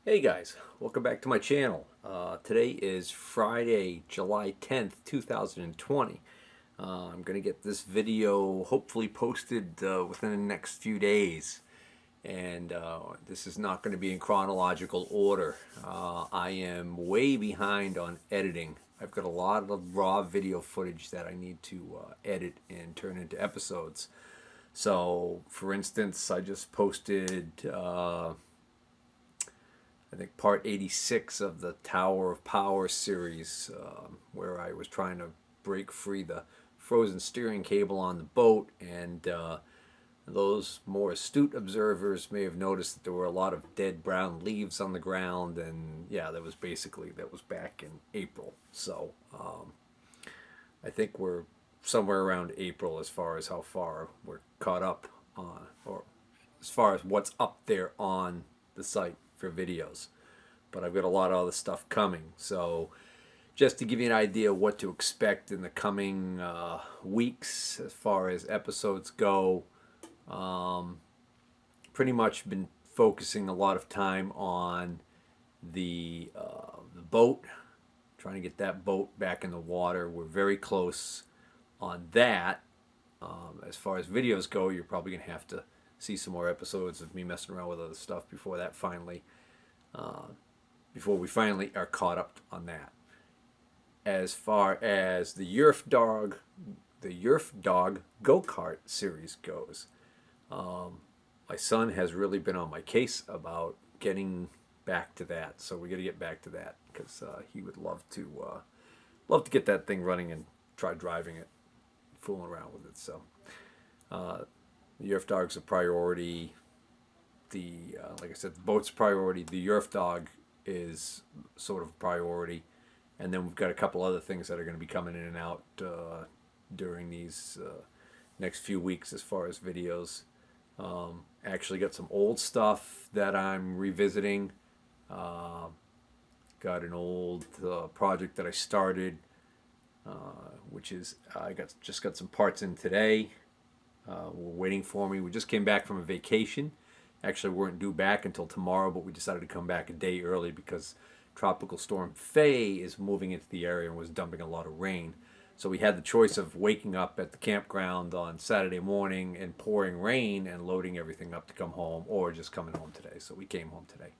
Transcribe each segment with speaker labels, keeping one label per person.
Speaker 1: Hey guys, welcome back to my channel. Today is Friday, July 10th, 2020. I'm going to get this video hopefully posted within the next few days. And this is not going to be in chronological order. I am way behind on editing. I've got a lot of raw video footage that I need to edit and turn into episodes. So, for instance, I just posted I think part 86 of the Tower of Power series, where I was trying to break free the frozen steering cable on the boat. And those more astute observers may have noticed that there were a lot of dead brown leaves on the ground. And yeah, that was back in April. So I think we're somewhere around April as far as how far we're caught up on, or as far as what's up there on the site for videos. But I've got a lot of other stuff coming. So just to give you an idea of what to expect in the coming weeks as far as episodes go, pretty much been focusing a lot of time on the boat, trying to get that boat back in the water. We're very close on that. As far as videos go, you're probably going to have to see some more episodes of me messing around with other stuff before that before we finally are caught up on that. As far as the Yerf Dog go-kart series goes, my son has really been on my case about getting back to that. So we got to get back to that because he would love to get that thing running and try driving it, fooling around with it. So the Yerf Dog's a priority. Like I said, the boat's a priority. The Yerf Dog is sort of a priority, and then we've got a couple other things that are going to be coming in and out during these next few weeks as far as videos. Actually got some old stuff that I'm revisiting. Got an old project that I started, which is just got some parts in today. Were waiting for me. We just came back from a vacation. Actually, we weren't due back until tomorrow, but we decided to come back a day early because Tropical Storm Faye is moving into the area and was dumping a lot of rain. So we had the choice of waking up at the campground on Saturday morning and pouring rain and loading everything up to come home, or just coming home today. So we came home today.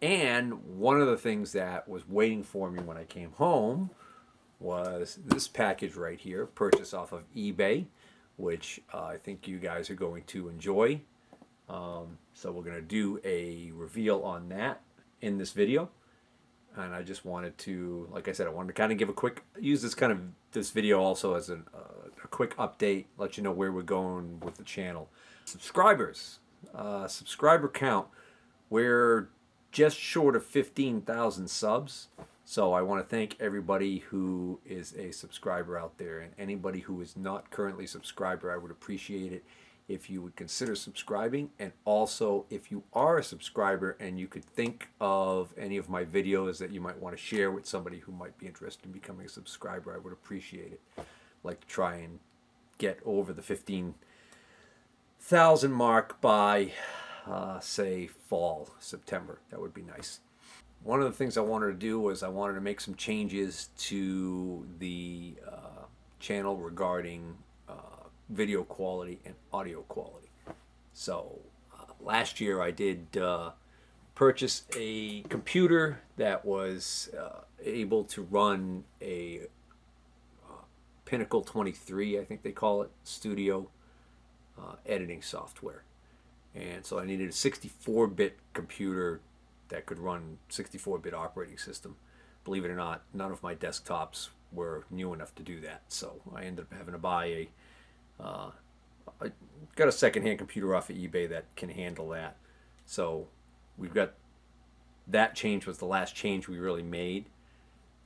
Speaker 1: And one of the things that was waiting for me when I came home was this package right here, purchased off of eBay, which I think you guys are going to enjoy. So we're going to do a reveal on that in this video. And I just wanted to, like I said, I wanted to kind of use this video also as a quick update, let you know where we're going with the channel. Subscribers, subscriber count, we're just short of 15,000 subs. So I want to thank everybody who is a subscriber out there, and anybody who is not currently a subscriber, I would appreciate it if you would consider subscribing. And also, if you are a subscriber and you could think of any of my videos that you might want to share with somebody who might be interested in becoming a subscriber, I would appreciate it. I'd like to try and get over the 15,000 mark by say fall, September. That would be nice. One of the things I wanted to do was I wanted to make some changes to the channel regarding video quality and audio quality. So last year I did purchase a computer that was able to run a Pinnacle 23, I think they call it, studio editing software. And so I needed a 64-bit computer that could run 64-bit operating system. Believe it or not, none of my desktops were new enough to do that. So I ended up having to buy I got a secondhand computer off of eBay that can handle that. So we've got that change was the last change we really made.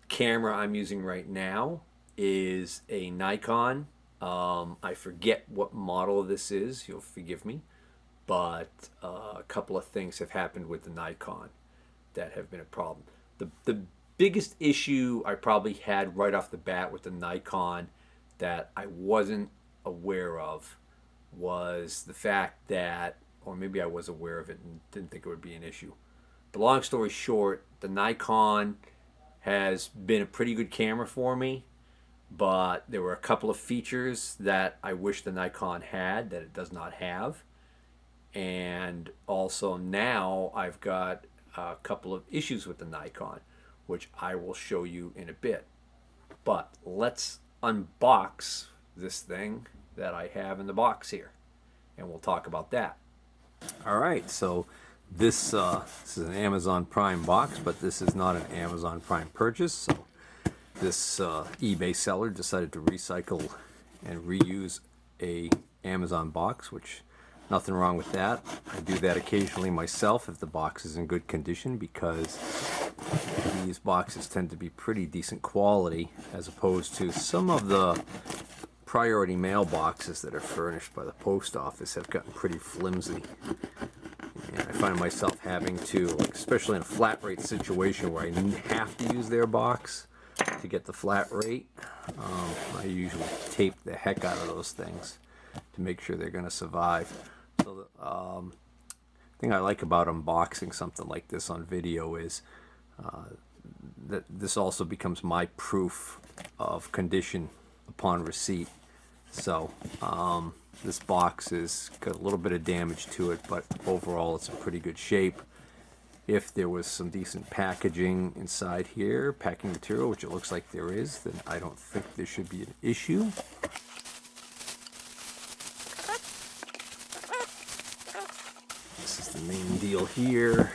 Speaker 1: Camera I'm using right now is a Nikon. I forget what model this is. You'll forgive me. But a couple of things have happened with the Nikon that have been a problem. The biggest issue I probably had right off the bat with the Nikon that I wasn't aware of was the fact that, or maybe I was aware of it and didn't think it would be an issue, But long story short, the Nikon has been a pretty good camera for me, but there were a couple of features that I wish the Nikon had that it does not have. And also now I've got a couple of issues with the Nikon, which I will show you in a bit. But let's unbox this thing that I have in the box here, and we'll talk about that. All right, so this is an Amazon Prime box, but this is not an Amazon Prime purchase. So this eBay seller decided to recycle and reuse a Amazon box, which nothing wrong with that. I do that occasionally myself if the box is in good condition, because these boxes tend to be pretty decent quality as opposed to some of the priority mail boxes that are furnished by the post office have gotten pretty flimsy. And I find myself having to, like, especially in a flat rate situation where I have to use their box to get the flat rate, I usually tape the heck out of those things to make sure they're going to survive. So the thing I like about unboxing something like this on video is that this also becomes my proof of condition upon receipt. So this box has got a little bit of damage to it, but overall it's in pretty good shape. If there was some decent packaging inside here, packing material, which it looks like there is, then I don't think there should be an issue. This is the main deal here.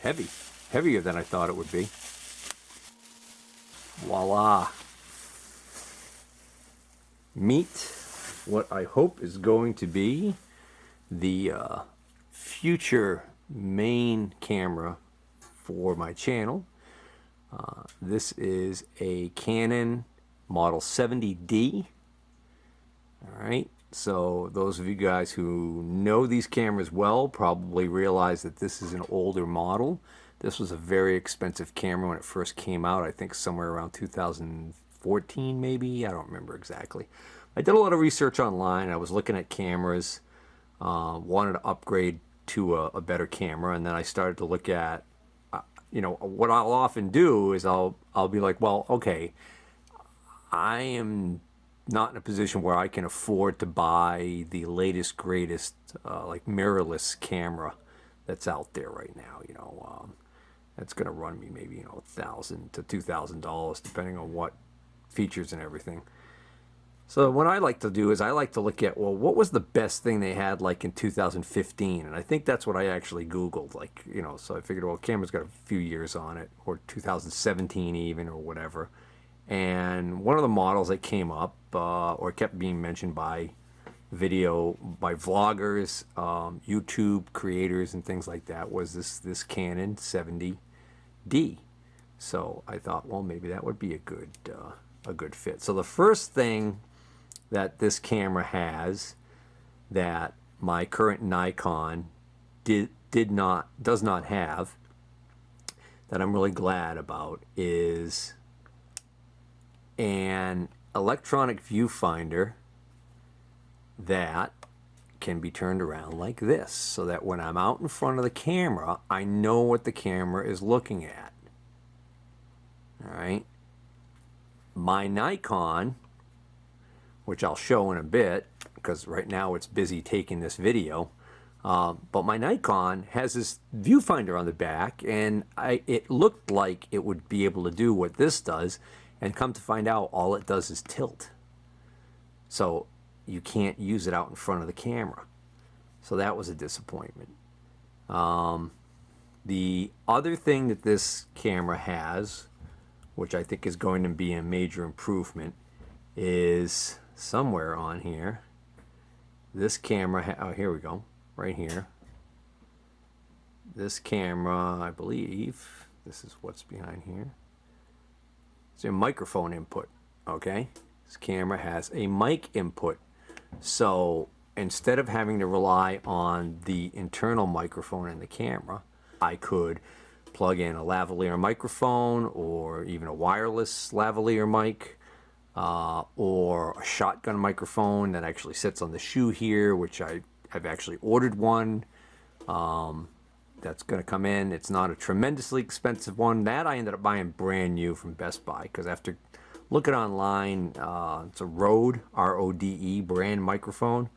Speaker 1: Heavy. Heavier than I thought it would be. Voila. Meet what I hope is going to be the future main camera for my channel. This is a Canon Model 70D. Alright, so those of you guys who know these cameras well probably realize that this is an older model. This was a very expensive camera when it first came out, I think somewhere around 2014 maybe, I don't remember exactly. I did a lot of research online. I was looking at cameras, wanted to upgrade to a better camera, and then I started to look at, you know, what I'll often do is I'll be like, well, okay, I am not in a position where I can afford to buy the latest, greatest, like mirrorless camera that's out there right now. You know, that's going to run me maybe, you know, $1,000 to $2,000 depending on what features and everything. So what I like to do is I like to look at, well, what was the best thing they had like in 2015? And I think that's what I actually Googled, like, you know, so I figured, well, camera's got a few years on it, or 2017 even, or whatever. And one of the models that came up, or kept being mentioned by vloggers, YouTube creators and things like that, was this Canon 70D. So I thought, well, maybe that would be a good fit. So the first thing that this camera has that my current Nikon does not have, that I'm really glad about, is an electronic viewfinder that can be turned around like this, so that when I'm out in front of the camera, I know what the camera is looking at. All right. My Nikon, which I'll show in a bit, because right now it's busy taking this video, but my Nikon has this viewfinder on the back, and it looked like it would be able to do what this does, and come to find out, all it does is tilt. So you can't use it out in front of the camera. So that was a disappointment. The other thing that this camera has, which I think is going to be a major improvement, is somewhere on here. This camera, oh, here we go, right here. This camera, I believe, this is what's behind here. It's a microphone input, okay? This camera has a mic input. So instead of having to rely on the internal microphone in the camera, I could plug in a lavalier microphone, or even a wireless lavalier mic, or a shotgun microphone that actually sits on the shoe here, which I I've actually ordered one. That's going to come in. It's not a tremendously expensive one. That I ended up buying brand new from Best Buy because after looking online, it's a Rode, R-O-D-E brand microphone,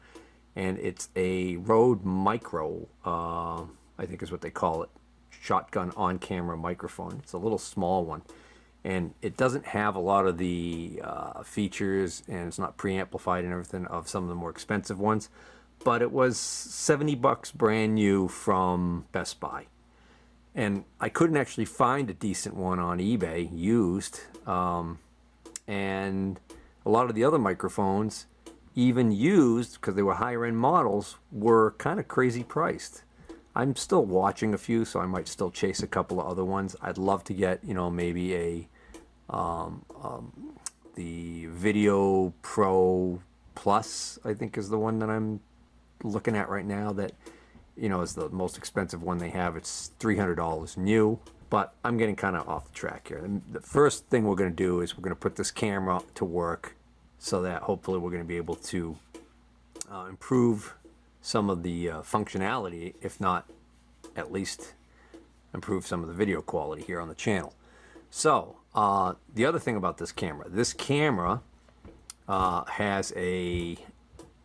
Speaker 1: and it's a Rode Micro, I think is what they call it, shotgun on-camera microphone. It's a little small one, and it doesn't have a lot of the features, and it's not preamplified and everything of some of the more expensive ones. But it was $70 brand new from Best Buy. And I couldn't actually find a decent one on eBay used. And a lot of the other microphones, even used, because they were higher end models, were kind of crazy priced. I'm still watching a few, so I might still chase a couple of other ones. I'd love to get, you know, maybe a the Video Pro Plus, I think is the one that I'm looking at right now, that, you know, is the most expensive one they have. It's $300 new, but I'm getting kind of off the track here. The first thing we're going to do is we're going to put this camera to work so that hopefully we're going to be able to improve some of the functionality, if not at least improve some of the video quality here on the channel. So the other thing about this camera has a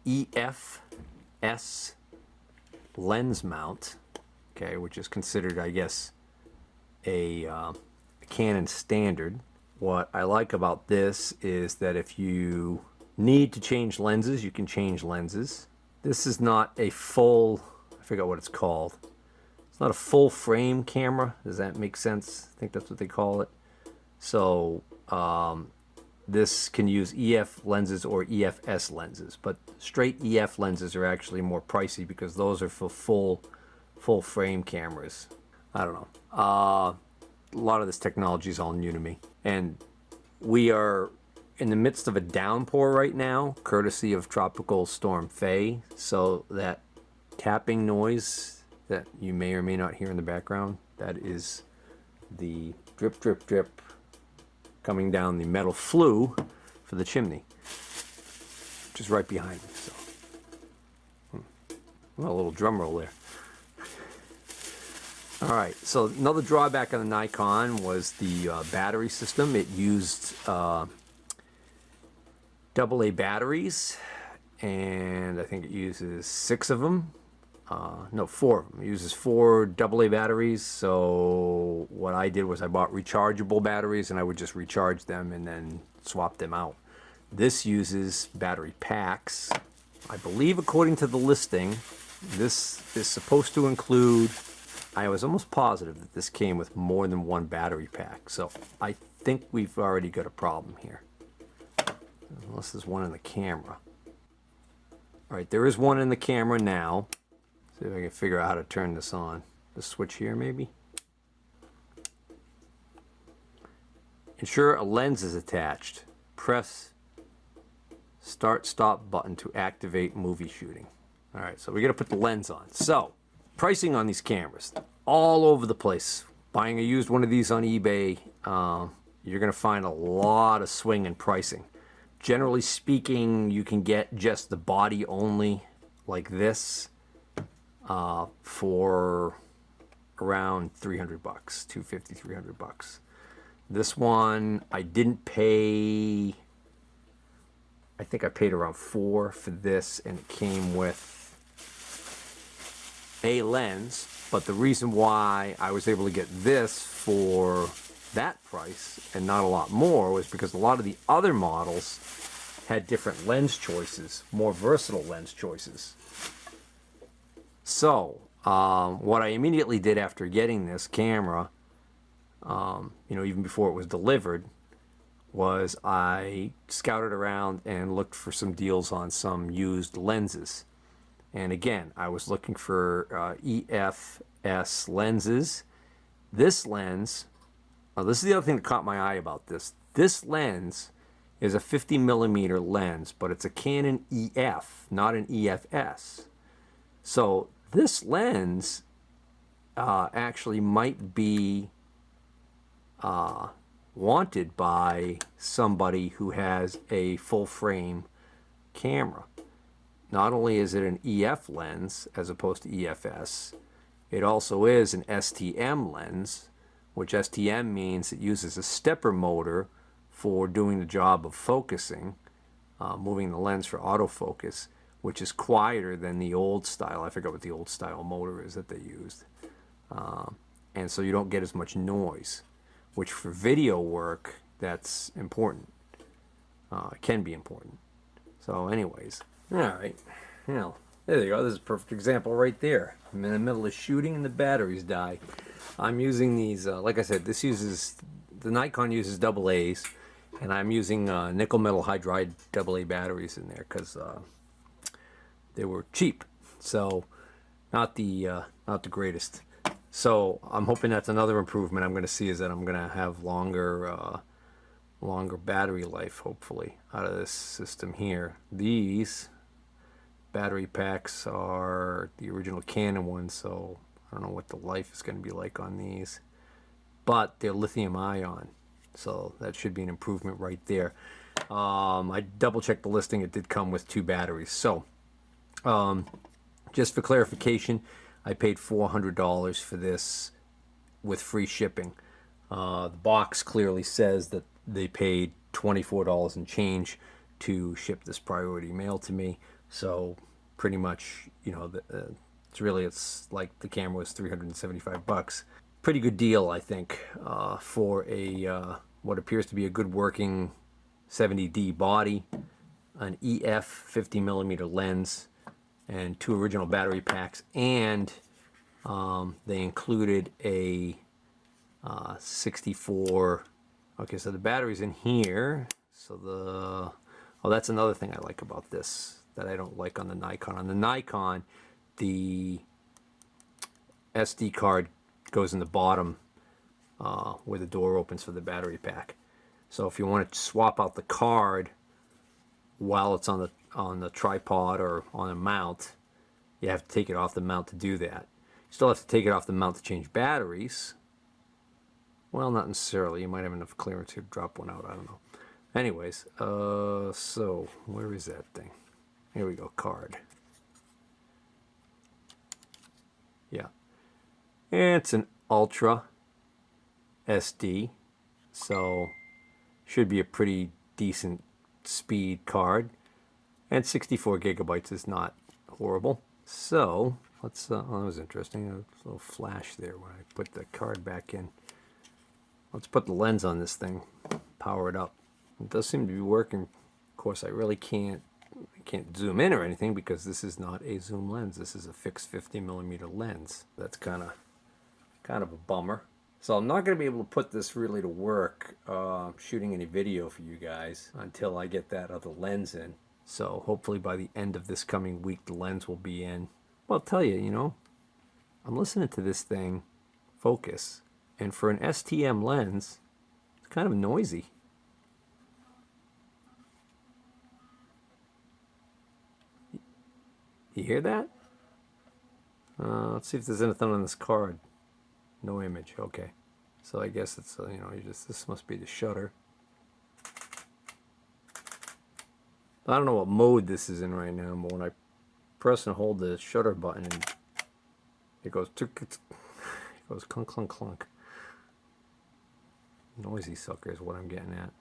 Speaker 1: EF-S lens mount, okay, which is considered, I guess, a Canon standard. What I like about this is that if you need to change lenses, you can change lenses. This is not a full, I forget what it's called. It's not a full frame camera. Does that make sense? I think that's what they call it. So this can use EF lenses or EF-S lenses, but straight EF lenses are actually more pricey because those are for full frame cameras. I don't know. A lot of this technology is all new to me, and we are in the midst of a downpour right now, courtesy of Tropical Storm Faye. So that tapping noise that you may or may not hear in the background, that is the drip, drip, drip coming down the metal flue for the chimney, which is right behind me. So, well, a little drum roll there. All right, so another drawback on the Nikon was the battery system. It used AA batteries, and I think it uses 6 of them. No, 4 of them. It uses 4 AA batteries. So what I did was I bought rechargeable batteries, and I would just recharge them and then swap them out. This uses battery packs. I believe, according to the listing, this is supposed to include, I was almost positive that this came with more than 1 battery pack. So I think we've already got a problem here. Unless there's one in the camera. All right, there is one in the camera now. See if I can figure out how to turn this on. The switch here, maybe. Ensure a lens is attached. Press start stop button to activate movie shooting. All right, so we got to put the lens on. So pricing on these cameras, all over the place. Buying a used one of these on eBay, you're going to find a lot of swing in pricing. Generally speaking, you can get just the body only, like this, for around $300, $250, $300. This one I didn't pay. I think I paid around $4 for this, and it came with a lens. But the reason why I was able to get this for that price and not a lot more was because a lot of the other models had different lens choices, more versatile lens choices. So what I immediately did after getting this camera, you know, even before it was delivered, was I scouted around and looked for some deals on some used lenses. And again, I was looking for EF-S lenses. This lens, this is the other thing that caught my eye about this. This lens is a 50mm lens, but it's a Canon EF, not an EF-S. So this lens actually might be wanted by somebody who has a full frame camera. not only is it an EF lens as opposed to EFS, it also is an STM lens, which STM means it uses a stepper motor for doing the job of focusing, moving the lens for autofocus, which is quieter than the old style. I forget what the old style motor is that they used. And so you don't get as much noise, which for video work, that's important. It can be important. So anyways, all right, you know, there you go. This is a perfect example right there. I'm in the middle of shooting and the batteries die. I'm using these, like I said, the Nikon uses AA's, and I'm using nickel metal hydride AA batteries in there because they were cheap. So not the greatest. So I'm hoping that's another improvement I'm going to see, is that I'm going to have longer battery life, hopefully, out of this system here. These battery packs are the original Canon ones, so I don't know what the life is going to be like on these, but they're lithium ion, so that should be an improvement right there. I double checked the listing. It did come with 2 batteries. So just for clarification, I paid $400 for this with free shipping. The box clearly says that they paid $24 and change to ship this priority mail to me. So pretty much, you know, it's like the camera was $375. Pretty good deal, I think, for a what appears to be a good working 70D body, an EF 50mm lens, and 2 original battery packs, and they included a 64. Okay, so the battery's in here. So that's another thing I like about this that I don't like on the Nikon. On the Nikon, the SD card goes in the bottom where the door opens for the battery pack. So if you want to swap out the card while it's on the tripod or on a mount, you have to take it off the mount to do that. You still have to take it off the mount to change batteries. Well, not necessarily. You might have enough clearance to drop one out. I don't know. Anyways, so where is that thing? Here we go, card. Yeah. It's an Ultra SD, so should be a pretty decent speed card. And 64 gigabytes is not horrible. So let's, oh, that was interesting. A little flash there when I put the card back in. Let's put the lens on this thing, power it up. It does seem to be working. Of course, I really can't zoom in or anything because this is not a zoom lens. This is a fixed 50mm lens. That's kind of a bummer. So I'm not going to be able to put this really to work shooting any video for you guys until I get that other lens in. So hopefully by the end of this coming week, the lens will be in. Well, I'll tell you, you know, I'm listening to this thing focus. And for an STM lens, it's kind of noisy. You hear that? Let's see if there's anything on this card. No image. Okay. So I guess it's, you know, this must be the shutter. I don't know what mode this is in right now, but when I press and hold the shutter button, it goes clunk, clunk, clunk. Noisy sucker is what I'm getting at.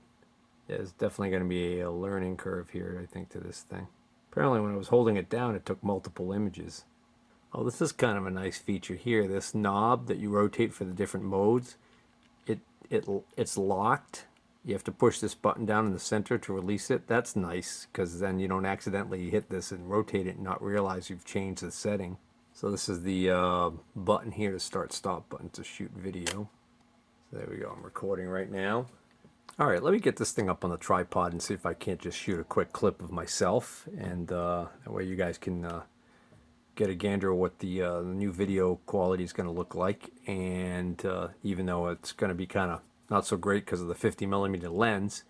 Speaker 1: Yeah, there's definitely going to be a learning curve here, I think, to this thing. Apparently when I was holding it down, it took multiple images. Oh, this is kind of a nice feature here. This knob that you rotate for the different modes, it's locked. You have to push this button down in the center to release it. That's nice, because then you don't accidentally hit this and rotate it and not realize you've changed the setting. So this is the button here to start stop button to shoot video. So there we go. I'm recording right now. All right, let me get this thing up on the tripod and see if I can't just shoot a quick clip of myself, and that way you guys can get a gander of what the new video quality is going to look like. And even though it's going to be kind of not so great because of the 50mm lens,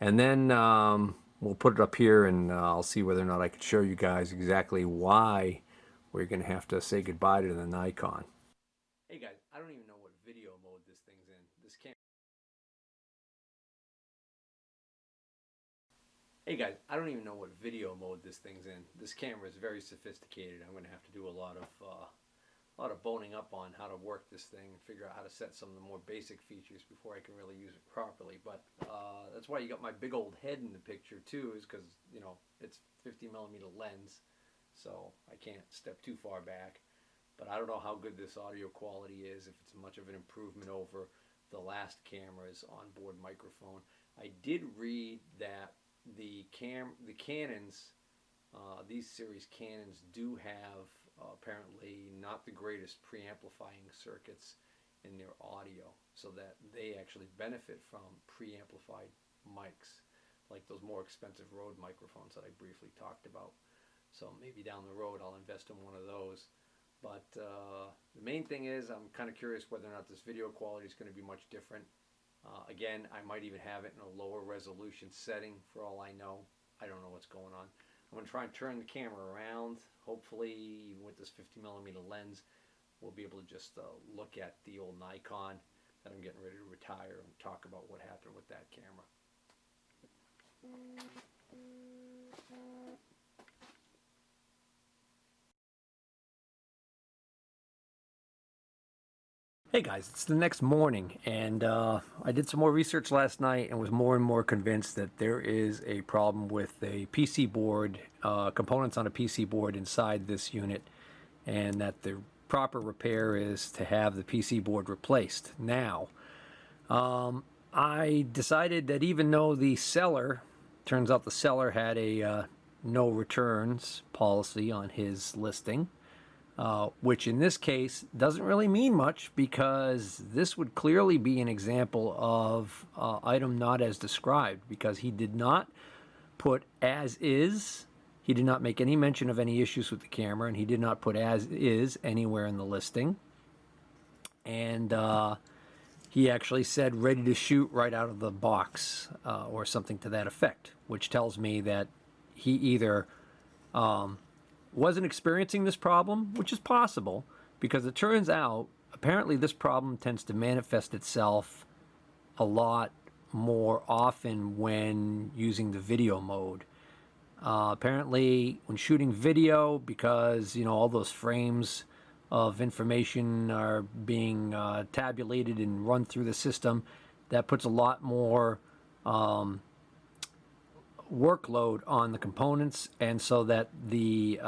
Speaker 1: and then we'll put it up here, and I'll see whether or not I can show you guys exactly why we're going to have to say goodbye to the Nikon. Hey guys, I don't even know what video mode this thing's in. This camera. Hey guys, I don't even know what video mode this thing's in. This camera is very sophisticated. I'm going to have to do a lot of boning up on how to work this thing and figure out how to set some of the more basic features before I can really use it properly. But that's why you got my big old head in the picture too, is because, you know, it's 50mm lens, so I can't step too far back. But I don't know how good this audio quality is, if it's much of an improvement over the last camera's onboard microphone. I did read that the Canons, these series Canons, do have apparently not the greatest preamplifying circuits in their audio, so that they actually benefit from preamplified mics, like those more expensive Rode microphones that I briefly talked about. So maybe down the road I'll invest in one of those. But the main thing is, I'm kind of curious whether or not this video quality is going to be much different. Again, I might even have it in a lower resolution setting for all I know. I don't know what's going on. I'm going to try and turn the camera around. Hopefully, even with this 50mm lens, we'll be able to just look at the old Nikon that I'm getting ready to retire and talk about what happened with that camera. Hey guys, it's the next morning, and I did some more research last night and was more and more convinced that there is a problem with a PC board, components on a PC board inside this unit, and that the proper repair is to have the PC board replaced. Now, I decided that even though the seller, turns out the seller had a no returns policy on his listing, which in this case doesn't really mean much, because this would clearly be an example of item not as described, because he did not put as is, he did not make any mention of any issues with the camera, and he did not put as is anywhere in the listing. And he actually said ready to shoot right out of the box, or something to that effect, which tells me that he either wasn't experiencing this problem, which is possible, because it turns out apparently this problem tends to manifest itself a lot more often when using the video mode. Apparently when shooting video, because, you know, all those frames of information are being tabulated and run through the system, that puts a lot more workload on the components, and so that the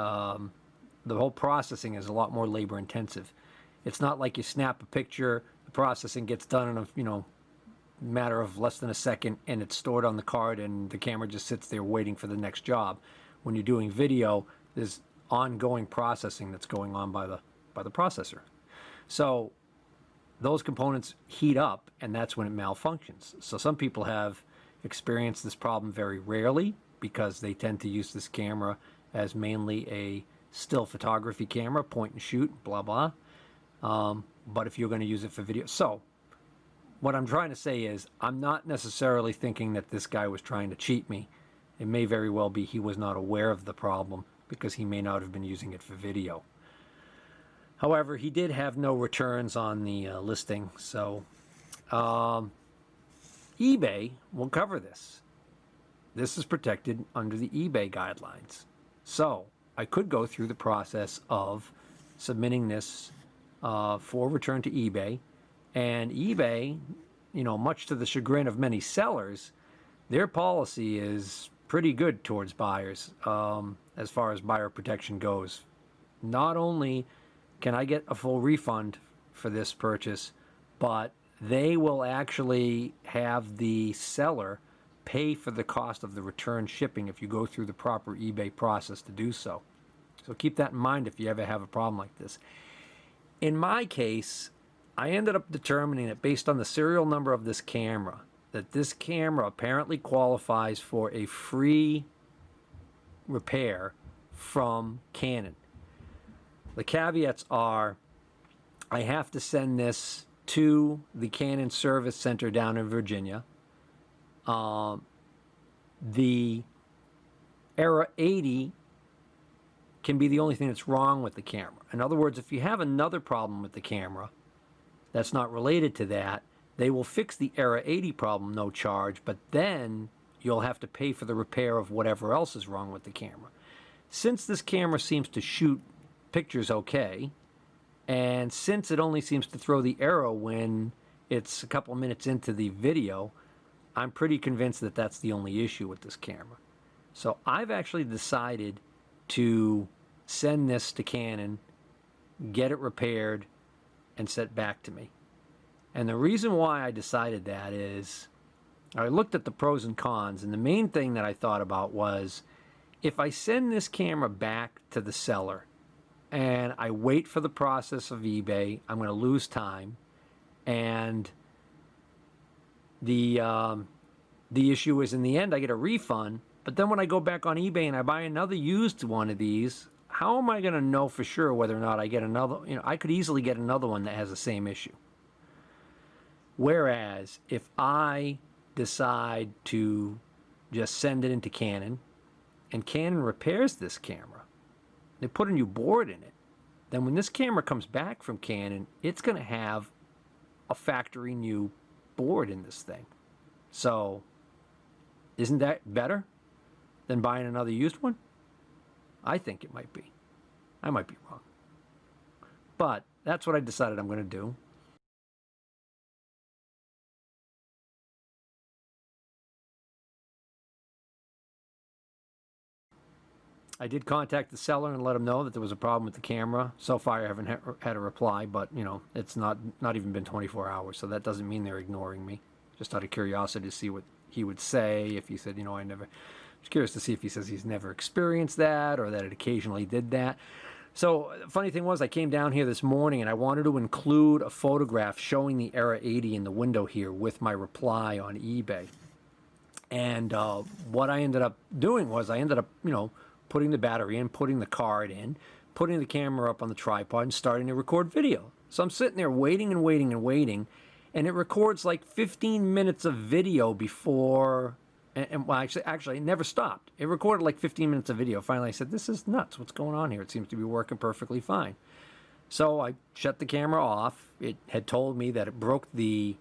Speaker 1: whole processing is a lot more labor intensive. It's not like you snap a picture, the processing gets done in a matter of less than a second, and it's stored on the card, and the camera just sits there waiting for the next job. When you're doing video, there's ongoing processing that's going on by the processor. So those components heat up, and that's when it malfunctions. So some people have experienced this problem very rarely, because they tend to use this camera as mainly a still photography camera, point and shoot, blah blah. But if you're going to use it for video, so what I'm trying to say is, I'm not necessarily thinking that this guy was trying to cheat me. It may very well be he was not aware of the problem, because he may not have been using it for video. However, he did have no returns on the listing, so eBay will cover this. This is protected under the eBay guidelines. So I could go through the process of submitting this for return to eBay. And eBay, you know, much to the chagrin of many sellers, their policy is pretty good towards buyers as far as buyer protection goes. Not only can I get a full refund for this purchase, but they will actually have the seller pay for the cost of the return shipping if you go through the proper eBay process to do so. So keep that in mind if you ever have a problem like this. In my case, I ended up determining that based on the serial number of this camera, that this camera apparently qualifies for a free repair from Canon. The caveats are, I have to send this to the Canon Service Center down in Virginia. The Era 80 can be the only thing that's wrong with the camera. In other words, if you have another problem with the camera that's not related to that, they will fix the Era 80 problem, no charge, but then
Speaker 2: you'll have to pay for the repair of whatever else is wrong with the camera. Since this camera seems to shoot pictures okay, and since it only seems to throw the arrow when it's a couple of minutes into the video, I'm pretty convinced that that's the only issue with this camera. So I've actually decided to send this to Canon, get it repaired, and sent back to me. And the reason why I decided that is I looked at the pros and cons, and the main thing that I thought about was if I send this camera back to the seller and I wait for the process of eBay, I'm going to lose time. And the issue is, in the end, I get a refund. But then when I go back on eBay and I buy another used one of these, how am I going to know for sure whether or not I get another? You know, I could easily get another one that has the same issue. Whereas if I decide to just send it into Canon, and Canon repairs this camera, they put a new board in it, then when this camera comes back from Canon, it's going to have a factory new board in this thing. So isn't that better than buying another used one? I think it might be. I might be wrong. But that's what I decided I'm going to do. I did contact the seller and let him know that there was a problem with the camera. So far, I haven't had a reply, but you know, it's not even been 24 hours, so that doesn't mean they're ignoring me. Just out of curiosity to see what he would say. If he said, you know, I was curious to see if he says he's never experienced that or that it occasionally did that. So the funny thing was, I came down here this morning and I wanted to include a photograph showing the Era 80 in the window here with my reply on eBay. And what I ended up doing was I ended up, you know, putting the battery in, putting the card in, putting the camera up on the tripod, and starting to record video. So I'm sitting there waiting and waiting and waiting, and it records like 15 minutes of video before, well, actually, it never stopped. It recorded like 15 minutes of video. Finally, I said, this is nuts. What's going on here? It seems to be working perfectly fine. So I shut the camera off. It had told me that it broke the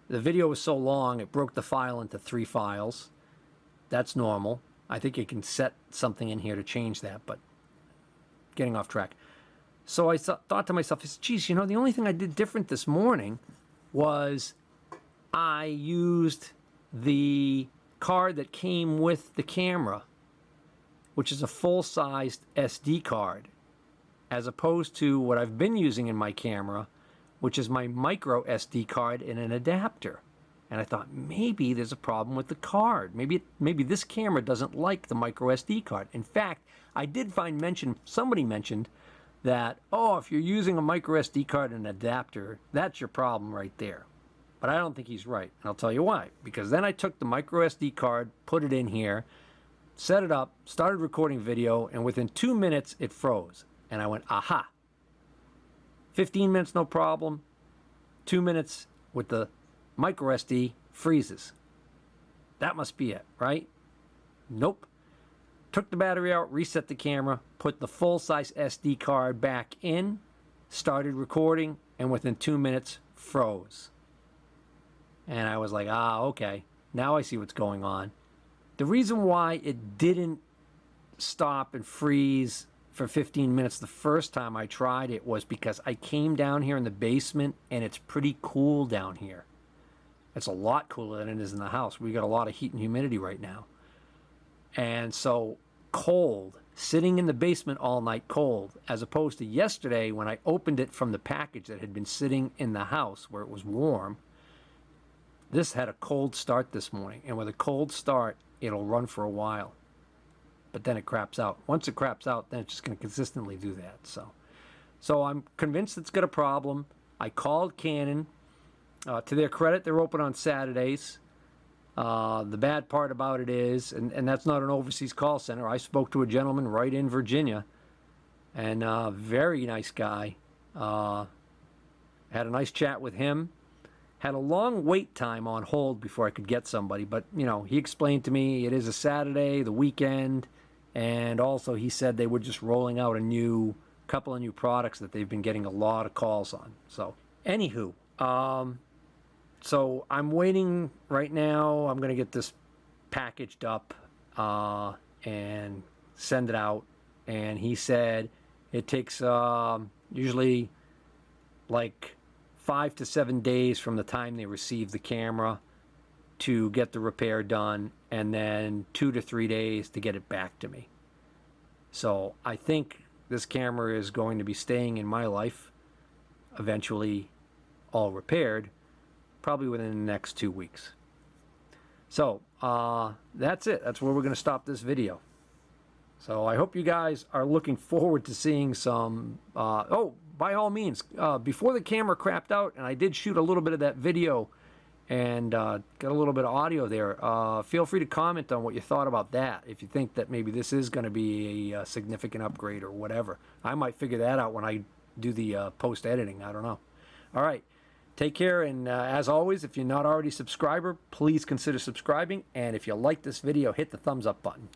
Speaker 2: video was so long, it broke the file into 3 files. That's normal. I think you can set something in here to change that, but getting off track. So I thought to myself, geez, you know, the only thing I did different this morning was I used the card that came with the camera, which is a full-sized SD card, as opposed to what I've been using in my camera, which is my micro SD card in an adapter. And I thought, maybe there's a problem with the card. Maybe this camera doesn't like the micro SD card. In fact, I did find somebody mentioned that, oh, if you're using a micro SD card and an adapter, that's your problem right there. But I don't think he's right. And I'll tell you why. Because then I took the micro SD card, put it in here, set it up, started recording video, and within 2 minutes, it froze. And I went, aha. 15 minutes, no problem. 2 minutes with the micro SD freezes. That must be it, right? Nope. Took the battery out, reset the camera, put the full-size SD card back in, started recording, and within 2 minutes, froze. And I was like, okay. Now I see what's going on. The reason why it didn't stop and freeze for 15 minutes the first time I tried it was because I came down here in the basement, and it's pretty cool down here. It's a lot cooler than it is in the house. We got a lot of heat and humidity right now. And so cold, sitting in the basement all night cold, as opposed to yesterday when I opened it from the package that had been sitting in the house where it was warm. This had a cold start this morning. And with a cold start, it'll run for a while. But then it craps out. Once it craps out, then it's just going to consistently do that. So I'm convinced it's got a problem. I called Canon. To their credit, they're open on Saturdays. The bad part about it is, and that's not an overseas call center, I spoke to a gentleman right in Virginia, and very nice guy. Had a nice chat with him. Had a long wait time on hold before I could get somebody, but you know, he explained to me it is a Saturday, the weekend, and also he said they were just rolling out a couple of new products that they've been getting a lot of calls on. So, anywho, so I'm waiting right now. I'm going to get this packaged up and send it out. And he said it takes usually like 5 to 7 days from the time they receive the camera to get the repair done, and then 2 to 3 days to get it back to me. So I think this camera is going to be staying in my life, eventually all repaired, probably within the next 2 weeks. So that's it. That's where we're going to stop this video. So I hope you guys are looking forward to seeing some, oh, by all means, before the camera crapped out, and I did shoot a little bit of that video and got a little bit of audio there, feel free to comment on what you thought about that. If you think that maybe this is going to be a significant upgrade or whatever. I might figure that out when I do the post-editing. I don't know. All right. Take care, and as always, if you're not already a subscriber, please consider subscribing. And if you like this video, hit the thumbs up button.